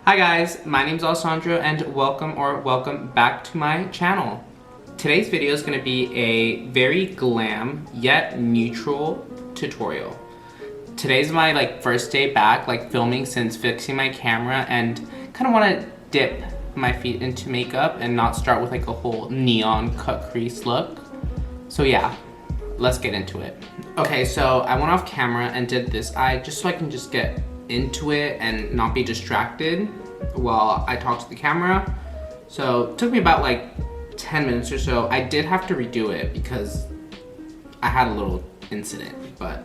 Hi guys, my name is Alessandro and welcome back to my channel. Today's video is going to be a very glam yet neutral tutorial. Today's my first day back filming since fixing my camera, and kind of want to dip my feet into makeup and not start with a whole neon cut crease look. So yeah, let's get into it. Okay, so I went off camera and did this eye just so I can just get into it and not be distracted while I talk to the camera. So it took me about 10 minutes or so. I did have to redo it because I had a little incident, but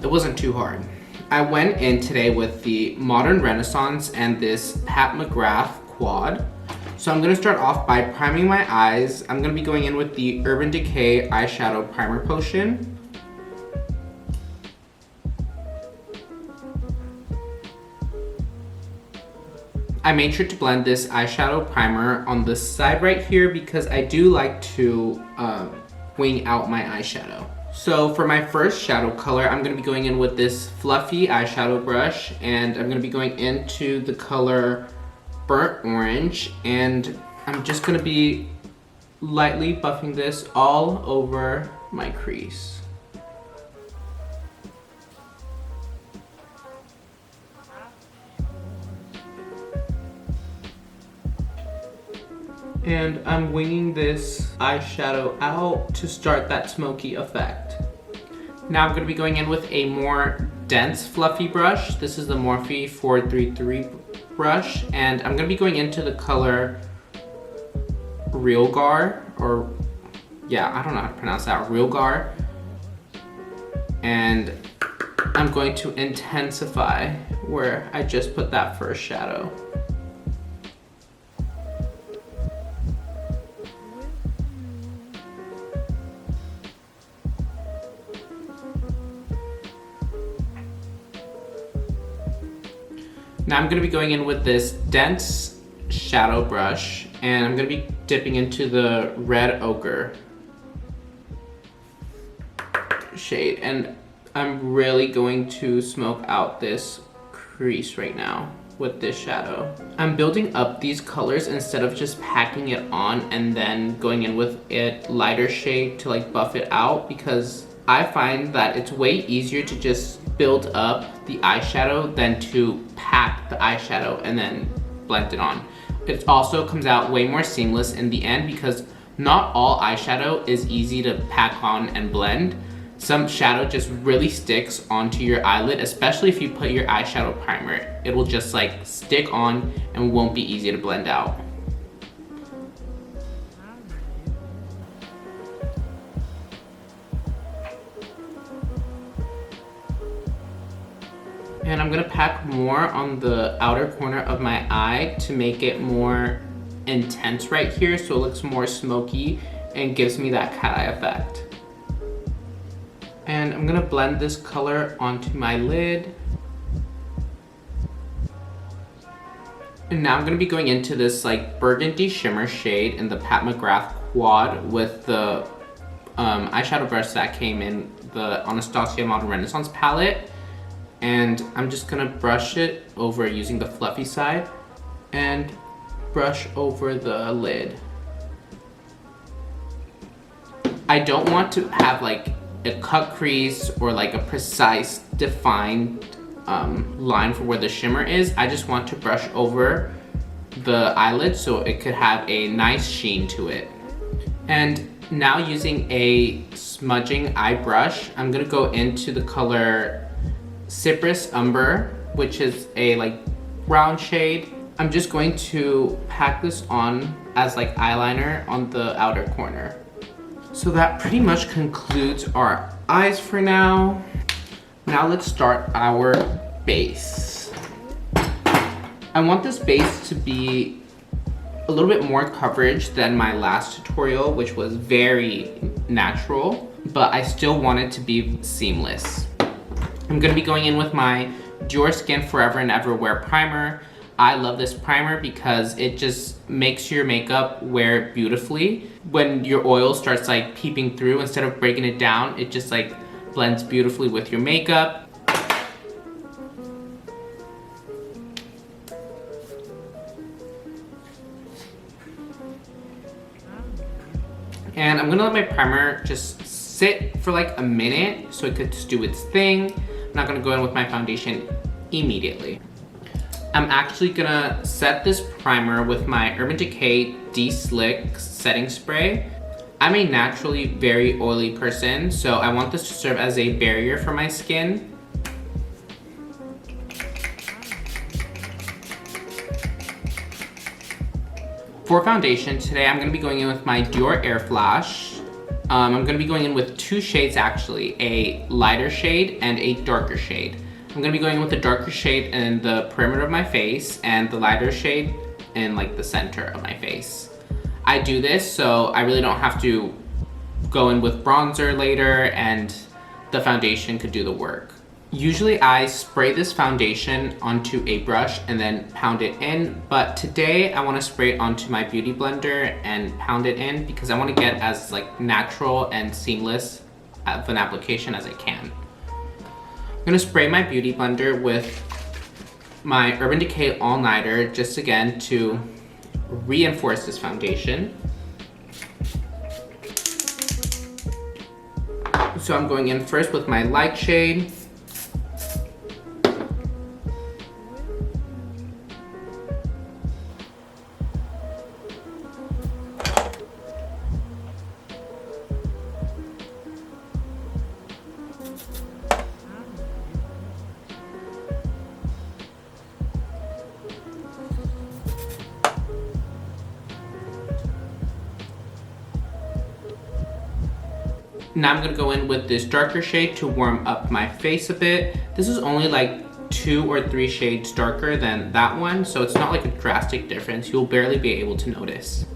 it wasn't too hard. I went in today with the Modern Renaissance and this Pat McGrath quad. So I'm gonna start off by priming my eyes. I'm gonna be going in with the Urban Decay eyeshadow primer potion. I made sure to blend this eyeshadow primer on the side right here because I do like to wing out my eyeshadow. So for my first shadow color, I'm going to be going in with this fluffy eyeshadow brush, and I'm going to be going into the color Burnt Orange, and I'm just going to be lightly buffing this all over my crease. And I'm winging this eyeshadow out to start that smoky effect. Now I'm going to be going in with a more dense fluffy brush. This is the Morphe 433 brush, and I'm going to be going into the color Realgar, or yeah, I don't know how to pronounce that, Realgar. And I'm going to intensify where I just put that first shadow. Now I'm going to be going in with this dense shadow brush, and I'm going to be dipping into the Red Ochre shade, and I'm really going to smoke out this crease right now with this shadow. I'm building up these colors instead of just packing it on and then going in with a lighter shade to buff it out, because I find that it's way easier to just build up the eyeshadow than to pack the eyeshadow and then blend it on. It also comes out way more seamless in the end because not all eyeshadow is easy to pack on and blend. Some shadow just really sticks onto your eyelid, especially if you put your eyeshadow primer. It will just stick on and won't be easy to blend out. And I'm gonna pack more on the outer corner of my eye to make it more intense right here, so it looks more smoky and gives me that cat eye effect. And I'm gonna blend this color onto my lid. And now I'm gonna be going into this burgundy shimmer shade in the Pat McGrath quad with the eyeshadow brush that came in the Anastasia Modern Renaissance palette. And I'm just gonna brush it over using the fluffy side and brush over the lid. I don't want to have a cut crease or a precise defined line for where the shimmer is. I just want to brush over the eyelid so it could have a nice sheen to it. And now using a smudging eye brush, I'm gonna go into the color Cypress Umber, which is a brown shade. I'm just going to pack this on as eyeliner on the outer corner. So that pretty much concludes our eyes for now. Now let's start our base. I want this base to be a little bit more coverage than my last tutorial, which was very natural, but I still want it to be seamless. I'm gonna be going in with my Dior Skin Forever and Ever Wear Primer. I love this primer because it just makes your makeup wear beautifully. When your oil starts peeping through, instead of breaking it down, it just blends beautifully with your makeup. And I'm gonna let my primer just sit for like a minute so it could just do its thing. I'm not gonna go in with my foundation immediately. I'm actually gonna set this primer with my Urban Decay De-Slick setting spray. I'm a naturally very oily person, so I want this to serve as a barrier for my skin. For foundation, today I'm going to be going in with my Dior Air Flash. I'm going to be going in with two shades actually, a lighter shade and a darker shade. I'm going to be going in with the darker shade in the perimeter of my face and the lighter shade in like the center of my face. I do this so I really don't have to go in with bronzer later and the foundation could do the work. Usually I spray this foundation onto a brush and then pound it in, but today I want to spray it onto my beauty blender and pound it in because I want to get as like natural and seamless of an application as I can. I'm going to spray my beauty blender with my Urban Decay All Nighter just again to reinforce this foundation. So I'm going in first with my light shade. Now I'm gonna go in with this darker shade to warm up my face a bit. This is only like 2 or 3 shades darker than that one, so it's not like a drastic difference. You'll barely be able to notice.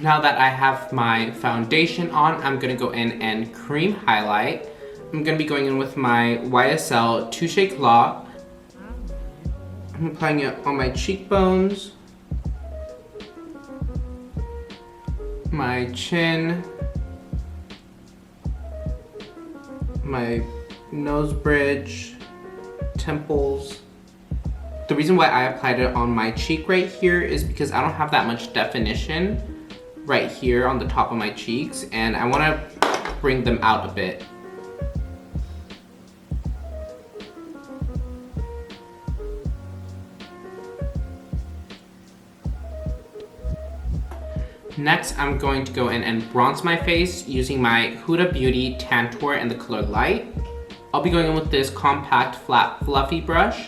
Now that I have my foundation on, I'm gonna go in and cream highlight. I'm gonna be going in with my YSL Touche Claw. I'm applying it on my cheekbones, my chin, my nose bridge, temples. The reason why I applied it on my cheek right here is because I don't have that much definition right here on the top of my cheeks, and I want to bring them out a bit. Next, I'm going to go in and bronze my face using my Huda Beauty Tantour in the color Light. I'll be going in with this compact, flat, fluffy brush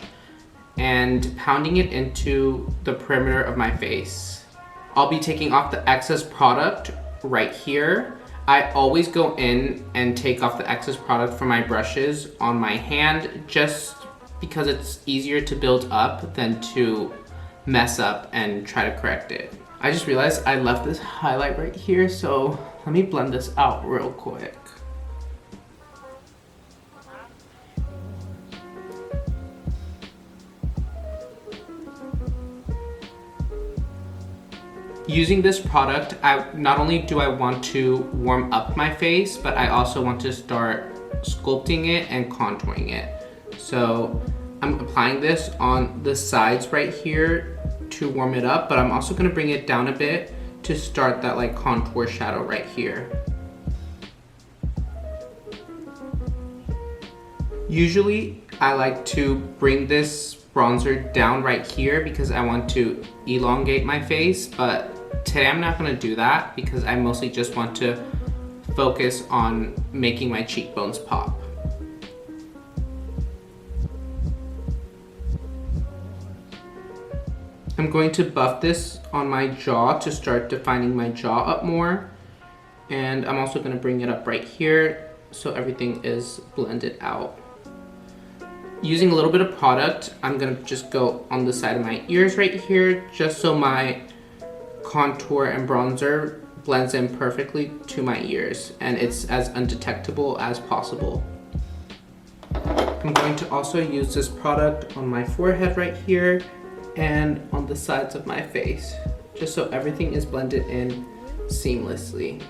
and pounding it into the perimeter of my face. I'll be taking off the excess product right here. I always go in and take off the excess product from my brushes on my hand just because it's easier to build up than to mess up and try to correct it. I just realized I left this highlight right here, so let me blend this out real quick. Using this product, not only do I want to warm up my face, but I also want to start sculpting it and contouring it. So I'm applying this on the sides right here to warm it up, but I'm also gonna bring it down a bit to start that like contour shadow right here. Usually I like to bring this bronzer down right here because I want to elongate my face, but today I'm not gonna do that because I mostly just want to focus on making my cheekbones pop. I'm going to buff this on my jaw to start defining my jaw up more. And I'm also gonna bring it up right here so everything is blended out. Using a little bit of product, I'm gonna just go on the side of my ears right here just so my contour and bronzer blends in perfectly to my ears and it's as undetectable as possible. I'm going to also use this product on my forehead right here and on the sides of my face just so everything is blended in seamlessly.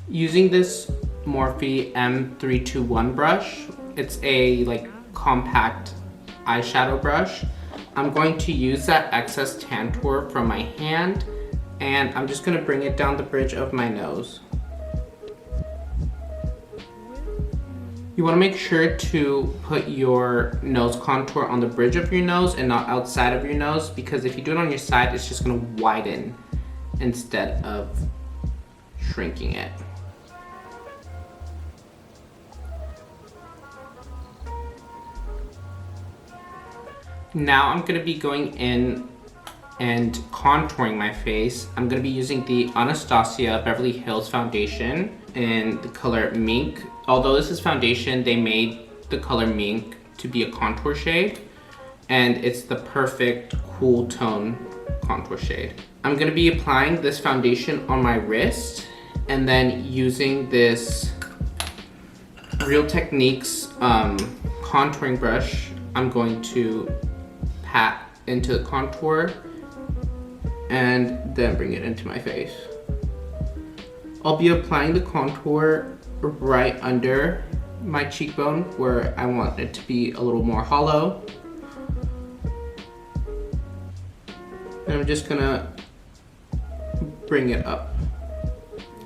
Using this Morphe M321 brush, it's a like compact eyeshadow brush. I'm going to use that excess tantour from my hand, and I'm just gonna bring it down the bridge of my nose. You wanna make sure to put your nose contour on the bridge of your nose and not outside of your nose, because if you do it on your side, it's just gonna widen instead of shrinking it. Now I'm gonna be going in and contouring my face. I'm gonna be using the Anastasia Beverly Hills foundation in the color Mink. Although this is foundation, they made the color Mink to be a contour shade, and it's the perfect cool tone contour shade. I'm gonna be applying this foundation on my wrist, and then using this Real Techniques contouring brush, I'm going to pat into the contour and then bring it into my face. I'll be applying the contour right under my cheekbone where I want it to be a little more hollow. And I'm just gonna bring it up.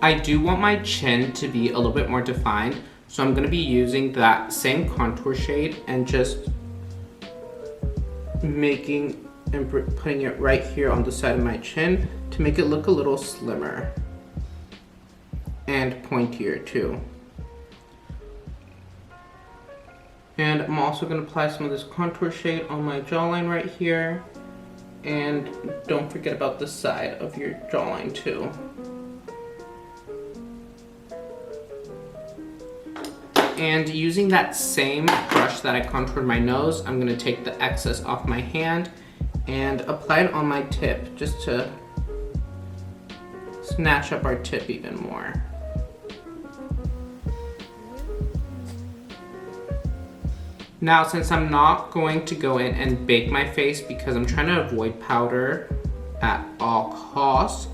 I do want my chin to be a little bit more defined, so I'm gonna be using that same contour shade and just making and putting it right here on the side of my chin to make it look a little slimmer and pointier too. And I'm also going to apply some of this contour shade on my jawline right here, and don't forget about the side of your jawline too. And using that same brush that I contoured my nose, I'm gonna take the excess off my hand and apply it on my tip just to snatch up our tip even more. Now, since I'm not going to go in and bake my face because I'm trying to avoid powder at all costs,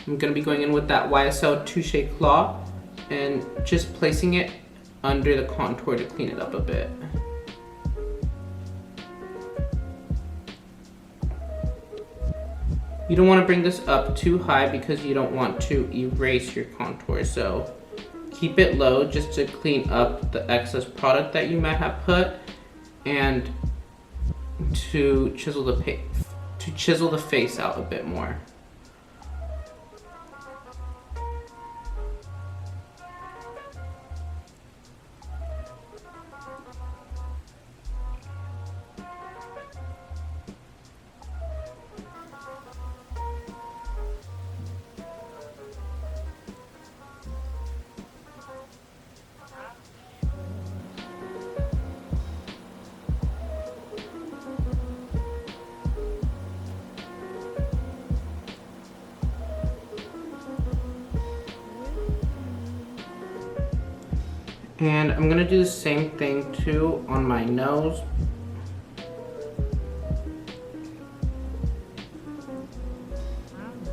I'm gonna be going in with that YSL Touche Claw and just placing it under the contour to clean it up a bit. You don't want to bring this up too high because you don't want to erase your contour, so keep it low just to clean up the excess product that you might have put and to chisel the face out a bit more. And I'm gonna do the same thing too on my nose.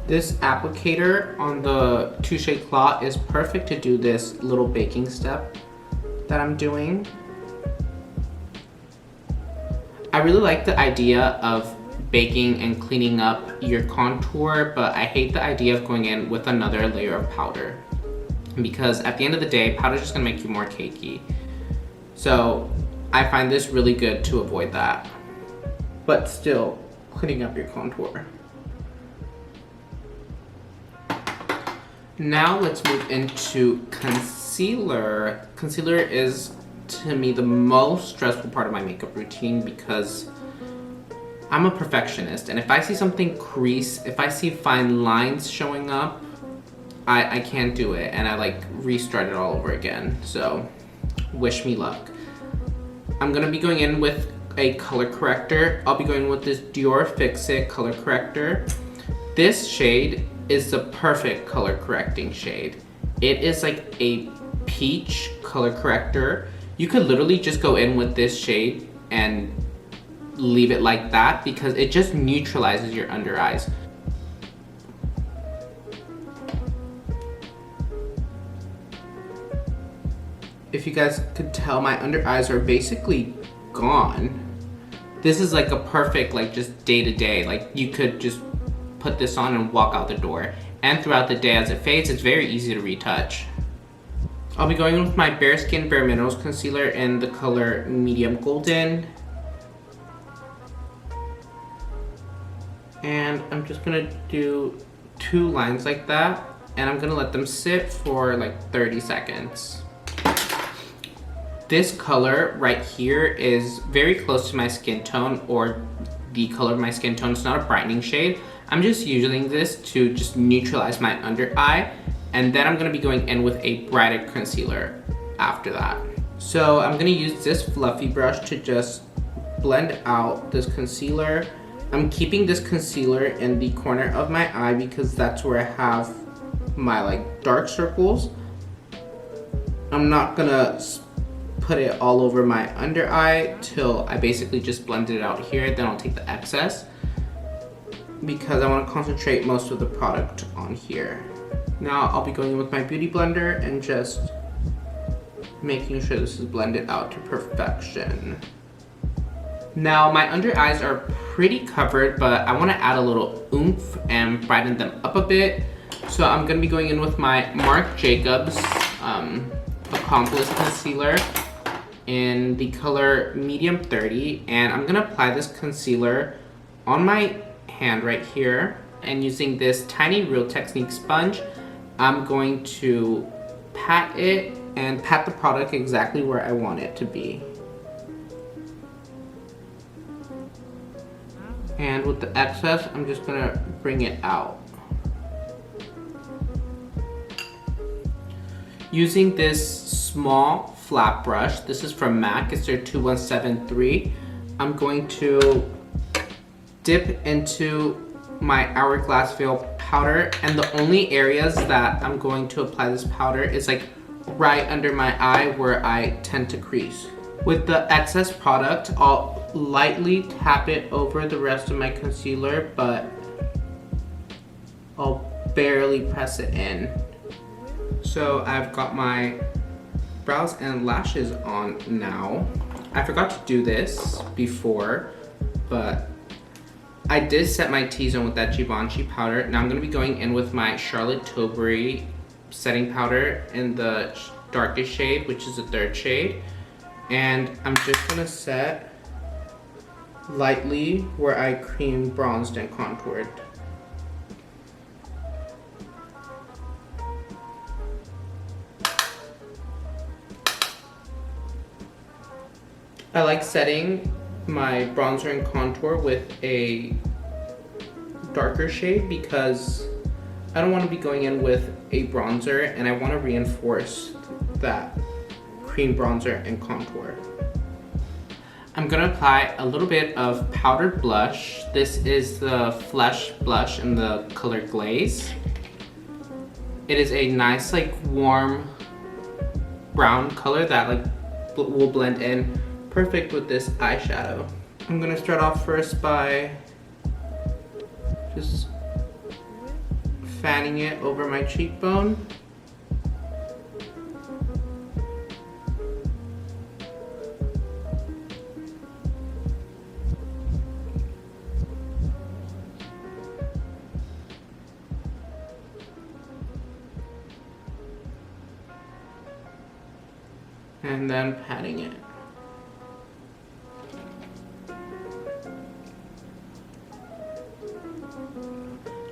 This applicator on the Touche Claw is perfect to do this little baking step that I'm doing. I really like the idea of baking and cleaning up your contour, but I hate the idea of going in with another layer of powder, because at the end of the day, powder is just gonna make you more cakey. So I find this really good to avoid that, but still cleaning up your contour. Now let's move into concealer. Concealer is, to me, the most stressful part of my makeup routine because I'm a perfectionist, and if I see something crease, if I see fine lines showing up, I can't do it, and I like restart it all over again. So wish me luck. I'm gonna be going in with a color corrector. I'll be going with this Dior Fix It color corrector. This shade is the perfect color correcting shade. It is like a peach color corrector. You could literally just go in with this shade and leave it like that because it just neutralizes your under eyes. If you guys could tell, my under eyes are basically gone. This is like a perfect, like just day to day. Like you could just put this on and walk out the door. And throughout the day as it fades, it's very easy to retouch. I'll be going with my Bare Skin Bare Minerals concealer in the color Medium Golden. And I'm just gonna do 2 lines like that. And I'm gonna let them sit for like 30 seconds. This color right here is very close to my skin tone, or the color of my skin tone. It's not a brightening shade. I'm just using this to just neutralize my under eye, and then I'm gonna be going in with a brighter concealer after that. So I'm gonna use this fluffy brush to just blend out this concealer. I'm keeping this concealer in the corner of my eye because that's where I have my like dark circles. I'm not gonna put it all over my under eye till I basically just blend it out here. Then I'll take the excess because I want to concentrate most of the product on here. Now I'll be going in with my beauty blender and just making sure this is blended out to perfection. Now my under eyes are pretty covered, but I want to add a little oomph and brighten them up a bit. So I'm going to be going in with my Marc Jacobs Accomplice Concealer in the color Medium 30, and I'm gonna apply this concealer on my hand right here, and using this tiny Real Technique sponge, I'm going to pat it and pat the product exactly where I want it to be. And with the excess, I'm just gonna bring it out. Using this small flat brush, this is from MAC, it's their 2173. I'm going to dip into my Hourglass Veil powder, and the only areas that I'm going to apply this powder is like right under my eye where I tend to crease. With the excess product, I'll lightly tap it over the rest of my concealer, but I'll barely press it in. So I've got my brows and lashes on now. I forgot to do this before, but I did set my T-zone with that Givenchy powder. Now I'm gonna be going in with my Charlotte Tilbury setting powder in the darkest shade, which is the 3rd shade. And I'm just gonna set lightly where I cream bronzed and contoured. I like setting my bronzer and contour with a darker shade because I don't want to be going in with a bronzer, and I want to reinforce that cream bronzer and contour. I'm gonna apply a little bit of powdered blush. This is the Flesh blush in the color Glaze. It is a nice like warm brown color that like will blend in perfect with this eyeshadow. I'm gonna start off first by just fanning it over my cheekbone. And then patting it.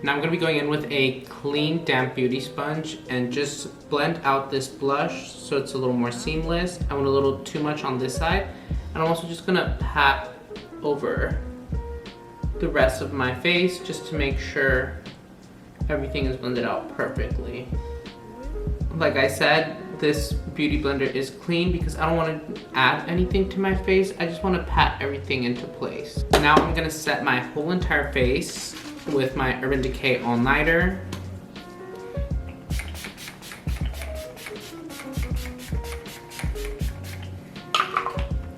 Now I'm going to be going in with a clean damp beauty sponge and just blend out this blush so it's a little more seamless. I want a little too much on this side, and I'm also just going to pat over the rest of my face just to make sure everything is blended out perfectly. Like I said, this beauty blender is clean because I don't want to add anything to my face. I just want to pat everything into place. Now I'm going to set my whole entire face with my Urban Decay All Nighter.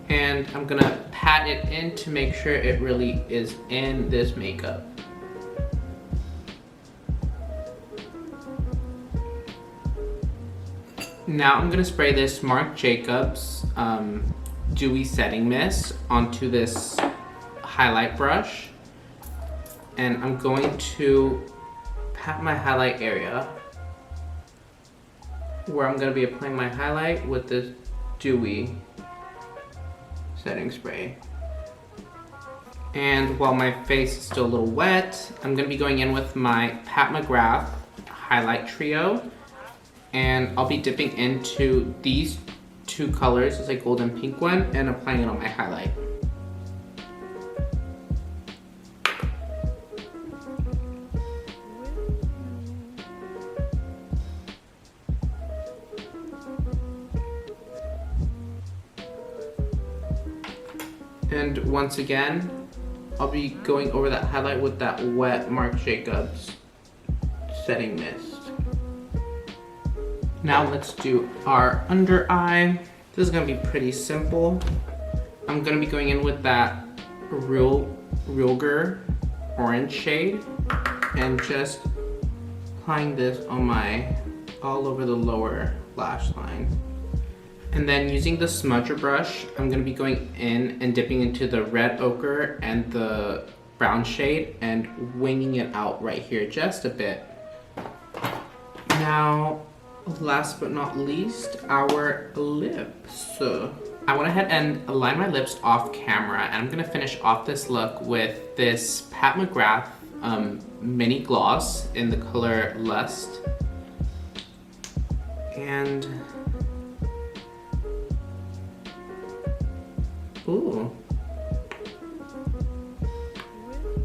And I'm gonna pat it in to make sure it really is in this makeup. Now I'm gonna spray this Marc Jacobs Dewy Setting Mist onto this highlight brush. And I'm going to pat my highlight area where I'm gonna be applying my highlight with this dewy setting spray. And while my face is still a little wet, I'm gonna be going in with my Pat McGrath highlight trio, and I'll be dipping into these two colors, it's a gold and pink one, and applying it on my highlight. And once again, I'll be going over that highlight with that wet Marc Jacobs setting mist. Now let's do our under eye. This is gonna be pretty simple. I'm gonna be going in with that Realger orange shade and just applying this on all over the lower lash line. And then using the smudger brush, I'm gonna be going in and dipping into the red ochre and the brown shade and winging it out right here just a bit. Now, last but not least, our lips. I went ahead and aligned my lips off camera, and I'm gonna finish off this look with this Pat McGrath mini gloss in the color Lust. And ooh.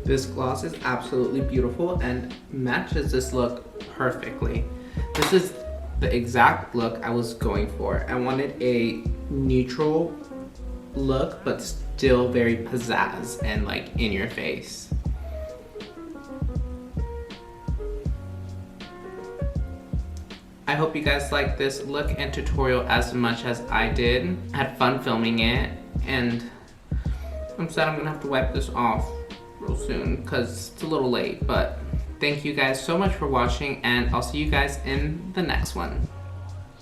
This gloss is absolutely beautiful and matches this look perfectly. This is the exact look I was going for. I wanted a neutral look, but still very pizzazz and like in your face. I hope you guys liked this look and tutorial as much as I did. I had fun filming it, and I'm sad I'm gonna have to wipe this off real soon because it's a little late, but thank you guys so much for watching, and I'll see you guys in the next one.